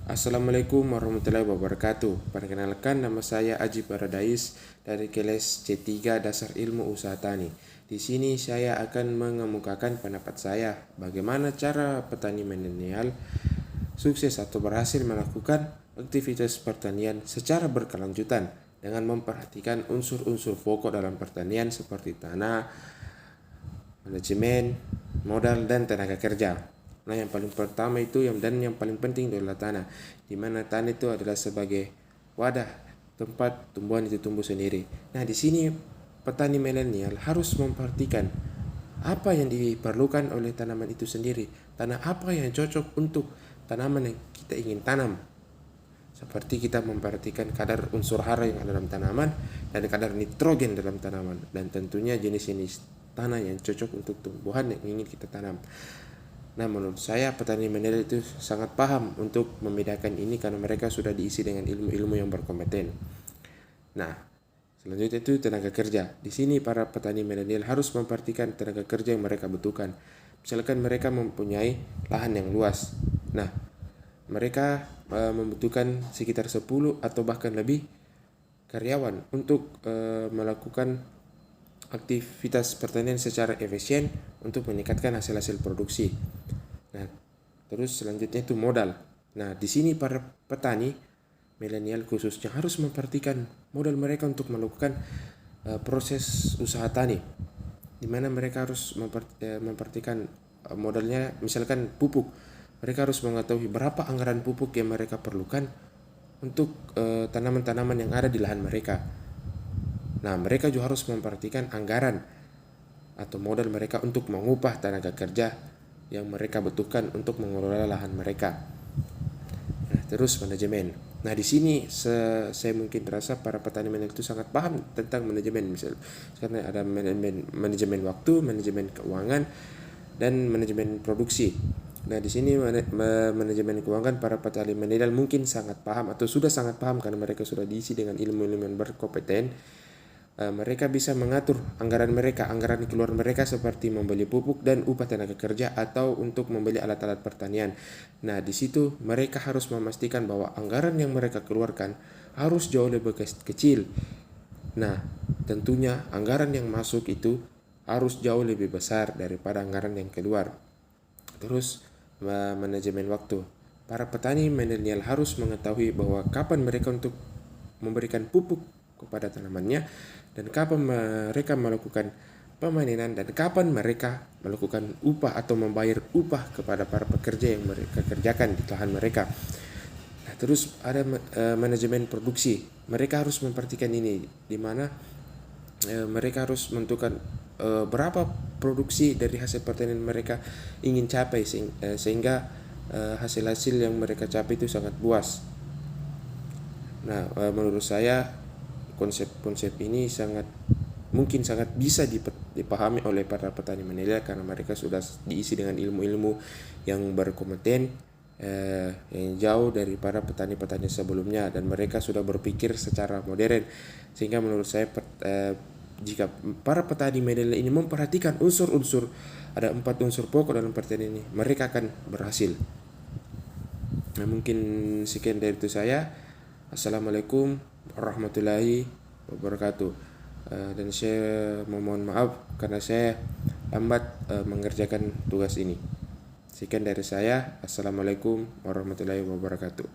Assalamualaikum warahmatullahi wabarakatuh. Perkenalkan, nama saya Aji Paradais dari kelas C3 Dasar Ilmu Usaha Tani. Di sini saya akan mengemukakan pendapat saya bagaimana cara petani milenial sukses atau berhasil melakukan aktivitas pertanian secara berkelanjutan dengan memperhatikan unsur-unsur pokok dalam pertanian seperti tanah, manajemen, modal, dan tenaga kerja. Nah, yang paling pertama itu yang paling penting adalah tanah, di mana tanah itu adalah sebagai wadah tempat tumbuhan itu tumbuh sendiri. Nah, di sini petani milenial harus memperhatikan apa yang diperlukan oleh tanaman itu sendiri, tanah apa yang cocok untuk tanaman yang kita ingin tanam. Seperti kita memperhatikan kadar unsur hara yang ada dalam tanaman dan kadar nitrogen dalam tanaman, dan tentunya jenis-jenis tanah yang cocok untuk tumbuhan yang ingin kita tanam. Nah, menurut saya petani milenial itu sangat paham untuk membedakan ini karena mereka sudah diisi dengan ilmu-ilmu yang berkompeten. Nah, selanjutnya itu tenaga kerja. Di sini para petani milenial harus memperhatikan tenaga kerja yang mereka butuhkan. Misalkan mereka mempunyai lahan yang luas. Nah, mereka membutuhkan sekitar 10 atau bahkan lebih karyawan untuk melakukan aktivitas pertanian secara efisien untuk meningkatkan hasil-hasil produksi. Nah, terus selanjutnya itu modal. Nah, di sini para petani milenial khususnya harus memperhatikan modal mereka untuk melakukan proses usaha tani, di mana mereka harus memperhatikan modalnya. Misalkan pupuk, mereka harus mengetahui berapa anggaran pupuk yang mereka perlukan untuk tanaman-tanaman yang ada di lahan mereka. Nah, mereka juga harus memperhatikan anggaran atau modal mereka untuk mengupah tenaga kerja yang mereka butuhkan untuk mengelola lahan mereka. Nah, terus manajemen. Nah, di sini saya mungkin rasa para petani milenial itu sangat paham tentang manajemen, karena ada manajemen waktu, manajemen keuangan, dan manajemen produksi. Nah, di sini manajemen keuangan para petani milenial mungkin sangat paham atau sudah sangat paham karena mereka sudah diisi dengan ilmu-ilmu yang berkompeten. Mereka bisa mengatur anggaran keluar mereka seperti membeli pupuk dan upah tenaga kerja atau untuk membeli alat-alat pertanian. Nah, di situ mereka harus memastikan bahwa anggaran yang mereka keluarkan harus jauh lebih kecil. Nah, tentunya anggaran yang masuk itu harus jauh lebih besar daripada anggaran yang keluar. Terus manajemen waktu. Para petani milenial harus mengetahui bahwa kapan mereka untuk memberikan pupuk kepada tanamannya, dan kapan mereka melakukan pemanenan, dan kapan mereka melakukan upah atau membayar upah kepada para pekerja yang mereka kerjakan di lahan mereka. Nah, terus ada manajemen produksi. Mereka harus memperhatikan ini, di mana mereka harus menentukan berapa produksi dari hasil pertanian mereka ingin capai sehingga hasil-hasil yang mereka capai itu sangat puas. Nah, menurut saya konsep-konsep ini mungkin sangat bisa dipahami oleh para petani milenial karena mereka sudah diisi dengan ilmu-ilmu yang berkompeten, yang jauh dari para petani-petani sebelumnya, dan mereka sudah berpikir secara modern. Sehingga menurut saya jika para petani milenial ini memperhatikan ada 4 unsur pokok dalam pertanian ini, mereka akan berhasil. Nah, mungkin sekian dari itu saya. Assalamualaikum warahmatullahi wabarakatuh. Dan saya memohon maaf karena saya lambat mengerjakan tugas ini. Sekian dari saya. Assalamualaikum warahmatullahi wabarakatuh.